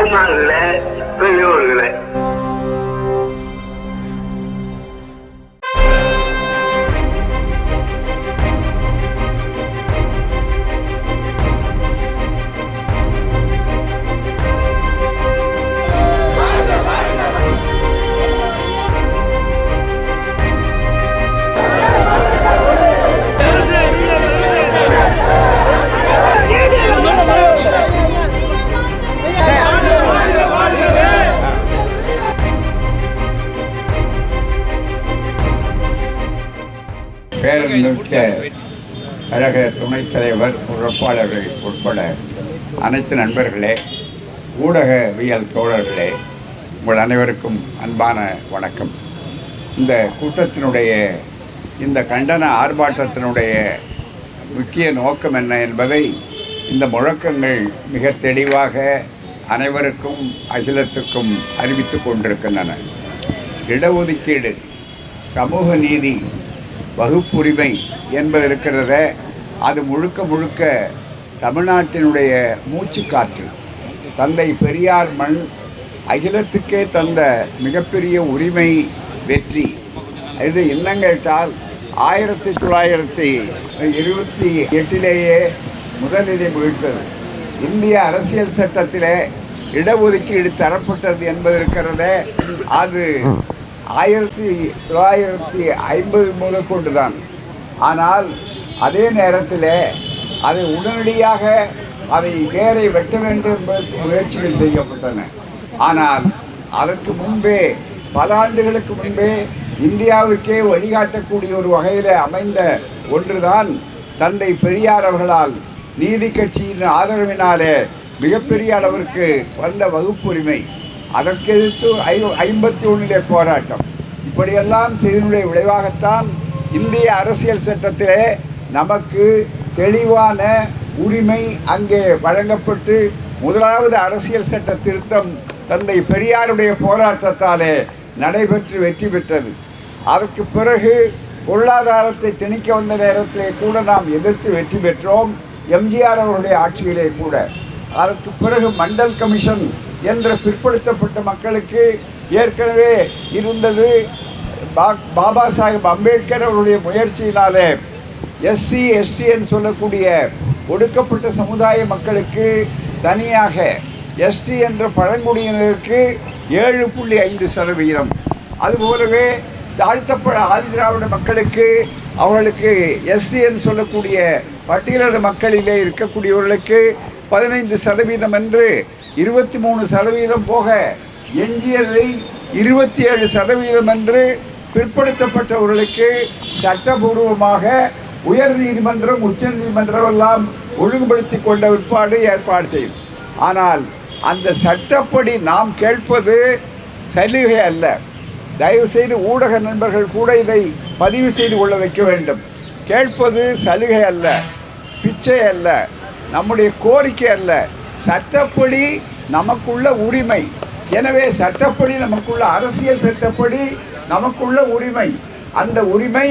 தாய்மார்களே, பெரியோர்களே, பேரமிக்க கழக துணைத் தலைவர் பொறுப்பாளர்கள் உட்பட அனைத்து நண்பர்களே, ஊடகவியல் தோழர்களே, உங்கள் அனைவருக்கும் அன்பான வணக்கம். இந்த கூட்டத்தினுடைய இந்த கண்டன ஆர்ப்பாட்டத்தினுடைய முக்கிய நோக்கம் என்ன என்பதை இந்த முழக்கங்கள் மிக தெளிவாக அனைவருக்கும் அகிலத்துக்கும் அறிவித்து கொண்டிருக்கின்றன. இடஒதுக்கீடு, சமூக நீதி, வகுப்புரிமை என்பது இருக்கிறத, அது முழுக்க முழுக்க தமிழ்நாட்டினுடைய மூச்சுக்காற்று. தந்தை பெரியார் மண் அகிலத்துக்கே தந்த மிகப்பெரிய உரிமை வெற்றி. இது இன்னும் கேட்டால் 1928 முதலிலே வீழ்த்தது. இந்திய அரசியல் சட்டத்திலே இடஒதுக்கீடு தரப்பட்டது என்பது இருக்கிறத, அது 1950 முதல் கொண்டுதான். ஆனால் அதே நேரத்தில் அதை உடனடியாக அதை வேரை வெட்ட வேண்டும் என்பதற்கு முயற்சிகள் செய்யப்பட்டன. ஆனால் அதற்கு முன்பே, பல ஆண்டுகளுக்கு முன்பே இந்தியாவுக்கே வழிகாட்டக்கூடிய ஒரு வகையில் அமைந்த ஒன்றுதான் தந்தை பெரியார் அவர்களால் நீதி கட்சியின் ஆதரவினாலே மிகப்பெரிய அளவிற்கு வந்த வகுப்புரிமை. அதற்கு எதிர்த்து 51 போராட்டம். இப்படியெல்லாம் செய்தனுடைய விளைவாகத்தான் இந்திய அரசியல் சட்டத்திலே நமக்கு தெளிவான உரிமை அங்கே வழங்கப்பட்டு முதலாவது அரசியல் சட்ட திருத்தம் தந்தை பெரியாருடைய போராட்டத்தாலே நடைபெற்று வெற்றி பெற்றது. அதற்கு பிறகு பொருளாதாரத்தை திணிக்க வந்த நேரத்திலே கூட நாம் எதிர்த்து வெற்றி பெற்றோம், எம்ஜிஆர் அவருடைய ஆட்சியிலே கூட. அதற்கு பிறகு மண்டல் கமிஷன் என்ற பிற்படுத்தப்பட்ட மக்களுக்கு ஏற்கனவே இருந்தது. பாபா சாஹேப் அம்பேத்கர் அவருடைய முயற்சியினாலே எஸ்சி எஸ்டின்னு சொல்லக்கூடிய ஒடுக்கப்பட்ட சமுதாய மக்களுக்கு தனியாக, எஸ்டி என்ற பழங்குடியினருக்கு 7.5%, அதுபோலவே தாழ்த்தப்பட்ட ஆதிதிராவிட மக்களுக்கு, அவர்களுக்கு எஸ்சின்னு சொல்லக்கூடிய பட்டியலிட மக்களிலே இருக்கக்கூடியவர்களுக்கு 15% என்று 23% போக எஞ்சியதை 27% என்று பிற்படுத்தப்பட்டவர்களுக்கு சட்டபூர்வமாக உயர் நீதிமன்றம், உச்ச நீதிமன்றம் எல்லாம் ஒழுங்குபடுத்தி கொண்ட ஏற்பாடு செய்யும். ஆனால் அந்த சட்டப்படி நாம் கேட்பது சலுகை அல்ல. தயவுசெய்து ஊடக நண்பர்கள் கூட இதை பதிவு செய்து கொள்ள வைக்க வேண்டும். கேட்பது சலுகை அல்ல, பிச்சை அல்ல, நம்முடைய கோரிக்கை அல்ல, சட்டப்படி நமக்குள்ள உரிமை. எனவே சட்டப்படி நமக்குள்ள, அரசியல் சட்டப்படி நமக்குள்ள உரிமை. அந்த உரிமை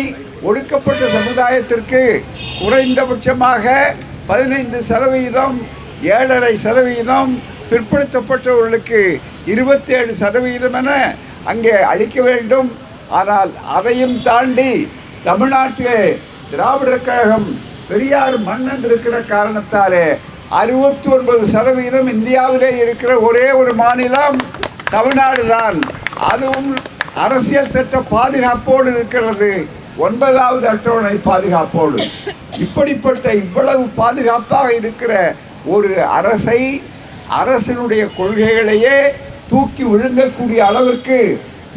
ஒடுக்கப்பட்ட சமுதாயத்திற்கு குறைந்தபட்சமாக 15%, 7.5%, பிற்படுத்தப்பட்டவர்களுக்கு 27% என அங்கே அளிக்க வேண்டும். ஆனால் அதையும் தாண்டி தமிழ்நாட்டிலே திராவிடர் கழகம் பெரியார் மன்னன் இருக்கிற காரணத்தாலே 69% இந்தியாவிலே இருக்கிற ஒரே ஒரு மாநிலம் தமிழ்நாடு தான். அதுவும் அரசியல் சட்ட பாதுகாப்போடு இருக்கிறது, 9வது அட்டவணை பாதுகாப்போடு. இப்படிப்பட்ட இவ்வளவு பாதுகாப்பாக இருக்கிற ஒரு அரசை, அரசினுடைய கொள்கைகளையே தூக்கி விழுங்கக்கூடிய அளவிற்கு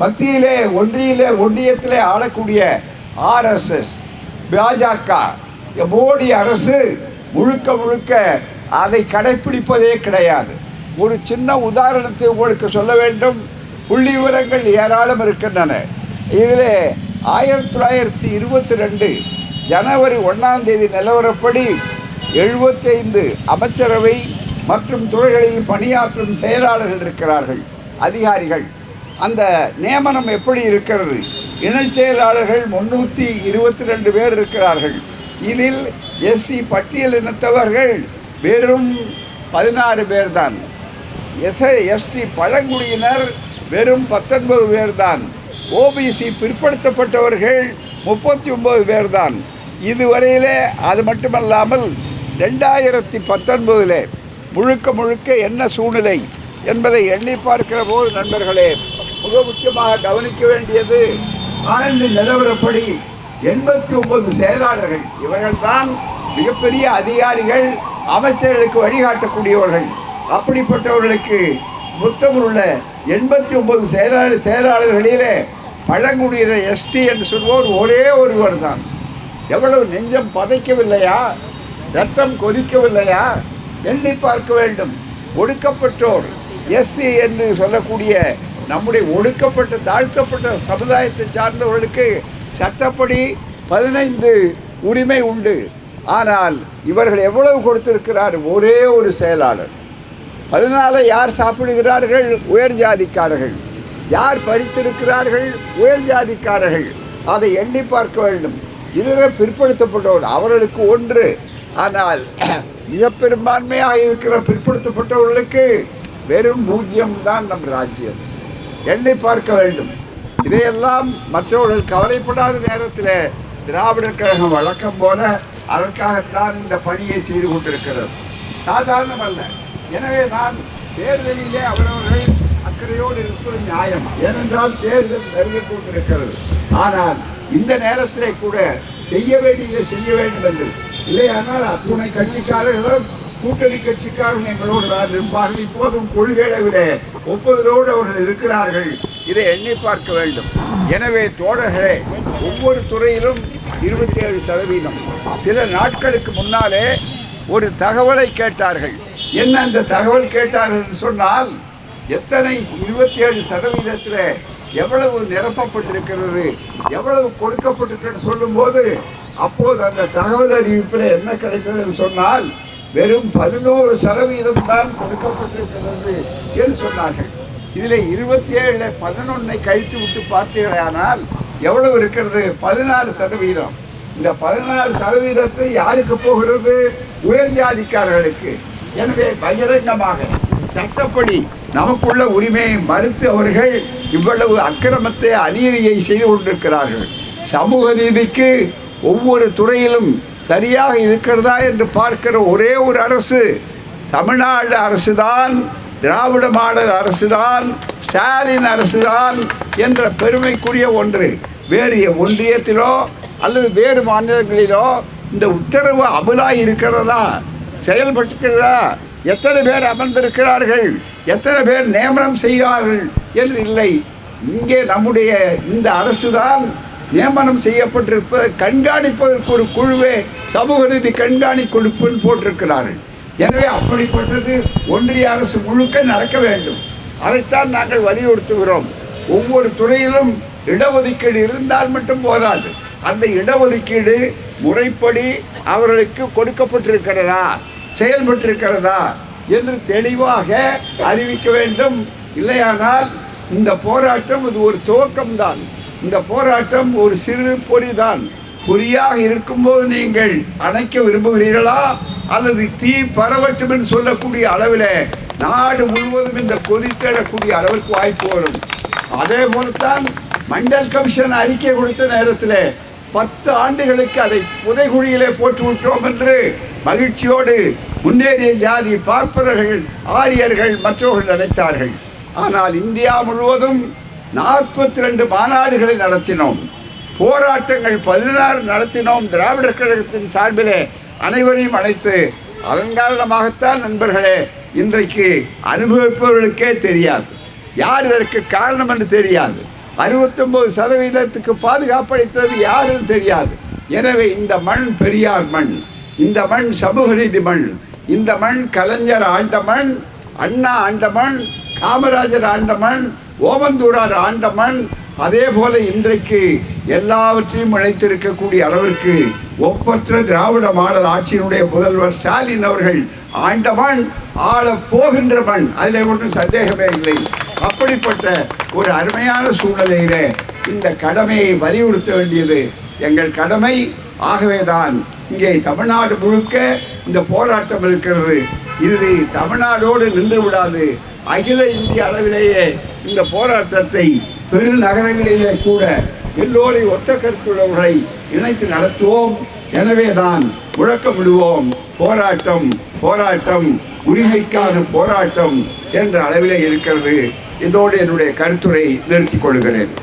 மத்தியிலே ஒன்றியத்திலே ஆளக்கூடிய RSS, பாஜக, மோடி அரசு முழுக்க முழுக்க அதை கடைப்பிடிப்பதே கிடையாது. ஒரு சின்ன உதாரணத்தை உங்களுக்கு சொல்ல வேண்டும். புள்ளி விவரங்கள் ஏராளம் இருக்கின்றன. இதில் 1922 ஜனவரி 1 நிலவரப்படி 75 அமைச்சரவை மற்றும் துறைகளில் பணியாற்றும் செயலாளர்கள் இருக்கிறார்கள், அதிகாரிகள். அந்த நியமனம் எப்படி இருக்கிறது? இணைச் செயலாளர்கள் 322 பேர் இருக்கிறார்கள். இதில் எஸ்சி பட்டியல் இனத்தவர்கள் வெறும் 16 பேர் தான். எஸ்டி பழங்குடியினர் வெறும் 19 பேர் தான். ஓபிசி பிற்படுத்தப்பட்டவர்கள் 39 பேர் தான். இதுவரையிலே அது மட்டுமல்லாமல் 2019 முழுக்க என்ன சூழ்நிலை என்பதை எண்ணி பார்க்கிற போது நண்பர்களே, மிக முக்கியமாக கவனிக்க வேண்டியது ஆண்டு நிலவரப்படி 89 செயலாளர்கள். இவர்கள்தான் மிகப்பெரிய அதிகாரிகள், அமைச்சர்களுக்கு வழிகாட்டக்கூடியவர்கள். அப்படிப்பட்டவர்களுக்கு மொத்தம் உள்ள 89 செயலாளர்களிலே பழங்குடியினர் எஸ்டி என்று சொல்வோர் ஒரே ஒருவர் தான். எவ்வளவு நெஞ்சம் பதைக்கவில்லையா? ரத்தம் கொதிக்கவில்லையா? எண்ணி பார்க்க வேண்டும். ஒடுக்கப்பட்டோர் எஸ்சி என்று சொல்லக்கூடிய நம்முடைய ஒடுக்கப்பட்ட தாழ்த்தப்பட்ட சமுதாயத்தை சார்ந்தவர்களுக்கு சட்டப்படி 15 உரிமை உண்டு. ஆனால் இவர்கள் எவ்வளவு கொடுத்திருக்கிறார்? ஒரே ஒரு செயலாளர். 14 யார் சாப்பிடுகிறார்கள்? உயர் ஜாதிக்காரர்கள். யார் பறித்திருக்கிறார்கள்? உயர் ஜாதிக்காரர்கள். அதை எண்ணி பார்க்க வேண்டும். இதில் பிற்படுத்தப்பட்டவர் அவர்களுக்கு ஒன்று. ஆனால் மிக பெரும்பான்மையாக இருக்கிற பிற்படுத்தப்பட்டவர்களுக்கு வெறும் 0 தான் நம் ராஜ்யம். எண்ணி பார்க்க வேண்டும். இதையெல்லாம் மற்றவர்கள் கவலைப்படாத நேரத்தில் திராவிடர் கழகம் வழக்கம் போல அதற்காகத்தான் இந்த பணியை செய்து கொண்டிருக்கிறது. சாதாரணமல்ல. எனவே நான் தேர்தலிலே அவரவர்கள் அக்கறையோடு இருப்பது நியாயம். ஏனென்றால் தேர்தல் நெருங்கிக் கொண்டிருக்கிறது. ஆனால் இந்த நேரத்திலே கூட செய்ய வேண்டியதை செய்ய வேண்டும் என்று இல்லையானால் அத்துணை கட்சிக்காரர்களும் கூட்டணி காரர்கள் எங்களோடு தான் இருப்பார்கள். இப்போதும் கொள்கையில ஒப்புதலோடு அவர்கள் இருக்கிறார்கள். இதை எண்ணி பார்க்க வேண்டும். எனவே தோழர்களே, ஒவ்வொரு துறையிலும் 27%. சில நாட்களுக்கு முன்னாலே ஒரு தகவலை கேட்டார்கள். என்ன அந்த தகவல் கேட்டார்கள் என்று சொன்னால், எத்தனை 27%, எவ்வளவு நிரப்பப்பட்டிருக்கிறது, எவ்வளவு கொடுக்கப்பட்டிருக்கிறது சொல்லும்போது, அப்போது அந்த தகவல் அறிவிப்பில் என்ன கிடைத்தது என்று சொன்னால், வெறும் 11% தான் கொடுக்கப்பட்டிருக்கிறது என்று சொன்னார்கள். இதில் 27 11 கழித்து விட்டு பார்த்தீர்களானால் எவ்வளவு இருக்கிறது? 16%. இந்த 16% யாருக்கு போகிறது? உயர் ஜாதிக்காரர்களுக்கு. எனவே பகிரங்கமாக சட்டப்படி நமக்குள்ள உரிமையை மறுத்து அவர்கள் இவ்வளவு அக்கிரமத்தை அநீதியை செய்து கொண்டிருக்கிறார்கள். சமூக நீதிக்கு ஒவ்வொரு துறையிலும் சரியாக இருக்கிறதா என்று பார்க்கிற ஒரே ஒரு அரசு தமிழ்நாடு அரசுதான், திராவிட மாடல் அரசுதான், ஸ்டாலின் அரசுதான் என்ற பெருமைக்குரிய ஒன்று. வேறு ஒன்றியத்திலோ அல்லது வேறு மாநிலங்களிலோ இந்த உத்தரவு அமலாக இருக்கிறதா, செயல்பட்டுக்கிறதா, எத்தனை பேர் அமர்ந்திருக்கிறார்கள், எத்தனை பேர் நியமனம் செய்கிறார்கள் என்று இல்லை. இங்கே நம்முடைய இந்த அரசு தான் நியமனம் செய்யப்பட்டிருப்பதை கண்காணிப்பதற்கு ஒரு குழுவே சமூக நீதி கண்காணிப்பு போட்டிருக்கிறார்கள். எனவே அப்படிப்பட்டது ஒன்றிய அரசு முழுக்க நடக்க வேண்டும். அதைத்தான் நாங்கள் வலியுறுத்துகிறோம். ஒவ்வொரு துறையிலும் இடஒதுக்கீடு இருந்தால் மட்டும் போதாது. அந்த இடஒதுக்கீடு முறைப்படி அவர்களுக்கு கொடுக்கப்பட்டிருக்கிறதா, செயல்பட்டிருக்கிறதா என்று தெளிவாக அறிவிக்க வேண்டும். இல்லையானால் இந்த போராட்டம் இது ஒரு துவக்கம்தான். இந்த போராட்டம் ஒரு சிறு பொறிதான். பொறியாக இருக்கும்போது நீங்கள் அணைக்க விரும்புகிறீர்களா அல்லது தீ பரவட்டும் என்று சொல்லக்கூடிய அளவில் நாடு முழுவதும் இந்த கொதித்தெழக்கூடிய அளவிற்கு வாய்ப்பு வரும். அதே போலத்தான் மண்டல் கமிஷன் அறிக்கை கொடுத்த நேரத்தில் 10 ஆண்டுகளுக்கு அதை புதைகுழியிலே போட்டு விட்டோம் என்று மகிழ்ச்சியோடு முன்னேறிய ஜாதி பார்ப்பவர்கள், ஆரியர்கள், மற்றவர்கள் நினைத்தார்கள். ஆனால் இந்தியா முழுவதும் 42 மாநாடுகளை நடத்தினோம், போராட்டங்கள் 16 நடத்தினோம். திராவிடர் கழகத்தின் சார்பிலே அனைவரையும் அழைத்து, அதன் காரணமாகத்தான் நண்பர்களே இன்றைக்கு அனுபவிப்பவர்களுக்கே தெரியாது, யார் இதற்கு காரணம் என்று தெரியாது. 69% பாதுகாப்பளித்தது யாருன்னு தெரியாது. எனவே இந்த மண் பெரியார் மண், இந்த மண் சமூக நீதி மண், இந்த மண் கலைஞர் ஆண்ட மண், அண்ணா ஆண்ட மண், காமராஜர் ஆண்ட மண், ஓமந்தூரார் ஆண்ட மண். அதே போல இன்றைக்கு எல்லாவற்றையும் இணைத்திருக்கக்கூடிய அளவிற்கு ஒப்பற்ற திராவிட மாடல் ஆட்சியினுடைய முதல்வர் ஸ்டாலின் அவர்கள் ஆண்ட மண், ஆள போகின்ற மண், அதில் ஒன்றும் சந்தேகமே இல்லை. அப்படிப்பட்ட ஒரு அருமையான சூழ்நிலையிலே இந்த கடமையை வலியுறுத்த வேண்டியது எங்கள் கடமை. ஆகவேதான் இங்கே தமிழ்நாடு முழுக்க இந்த போராட்டம் இருக்கிறது. இது தமிழ்நாடோடு நின்று விடாது. அகில இந்திய அளவிலேயே இந்த போராட்டத்தை பெருநகரங்களிலே கூட எல்லோரையும் ஒத்த கருத்துள்ளவர்களை இணைத்து நடத்துவோம். எனவே தான் முழக்கமிடுவோம், போராட்டம் போராட்டம், உரிமைக்கான போராட்டம் என்ற அளவிலே இருக்கிறது. இதோடு என்னுடைய கருத்துரை நிறுத்திக் கொள்கிறேன்.